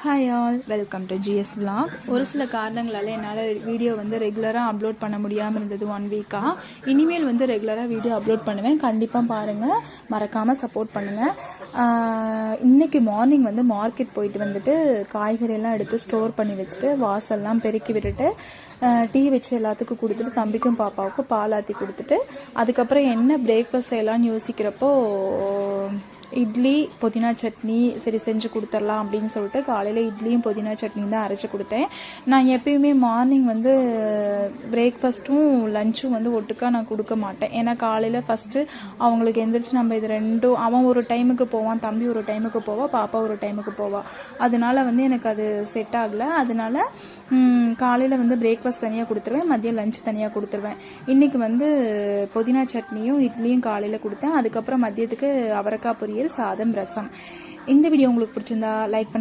Hi all, welcome to GS vlog. ஒரு சில காரணங்களால் என்னால் வீடியோ ரெகுலராக அப்லோட் பண்ண முடியாமல் இருந்தது 1 வீக்காக. இனிமேல் ரெகுலராக வீடியோ அப்லோட் பண்ணுவேன். கண்டிப்பாக பாருங்கள், மறக்காமல் சப்போர்ட் பண்ணுங்கள். இன்றைக்கி மார்னிங் மார்க்கெட் போயிட்டு காய்கறியெல்லாம் எடுத்து ஸ்டோர் பண்ணி வச்சுட்டு வாசல்லாம் பெருக்கி விட்டுட்டு டீ வச்சு எல்லாத்துக்கும் கொடுத்துட்டு தம்பிக்கும் பாப்பாவுக்கும் பால் ஆற்றி கொடுத்துட்டு அதுக்கப்புறம் என்ன பிரேக்ஃபாஸ்ட் செய்யலாம்னு யோசிக்கிறப்போ இட்லி புதினா சட்னி சரி செஞ்சு கொடுத்துடலாம் அப்படின்னு சொல்லிட்டு காலையில் இட்லியும் புதினா சட்னியும் தான் அரைச்சி கொடுத்தேன். நான் எப்பயுமே மார்னிங் பிரேக்ஃபாஸ்ட்டும் லஞ்சும் ஒட்டுக்கா நான் கொடுக்க மாட்டேன். ஏன்னா காலையில் ஃபஸ்ட்டு அவங்களுக்கு எந்திரிச்சு நம்ம இது ரெண்டும், அவன் ஒரு டைமுக்கு போவான், தம்பி ஒரு டைமுக்கு போவா, பாப்பா ஒரு டைமுக்கு போவா. அதனால எனக்கு அது செட் ஆகலை. அதனால காலையில் பிரேக்ஃபாஸ்ட் தனியாக கொடுத்துருவேன், மதியம் லஞ்ச் தனியாக கொடுத்துருவேன். இன்றைக்கி புதினா சட்னியும் இட்லியும் காலையில் கொடுத்தேன். அதுக்கப்புறம் மதியத்துக்கு அவரைக்காய் பொரியல், சாதம், ரசம். இந்த வீடியோ உங்களுக்கு பிடிச்சிருந்தா லைக்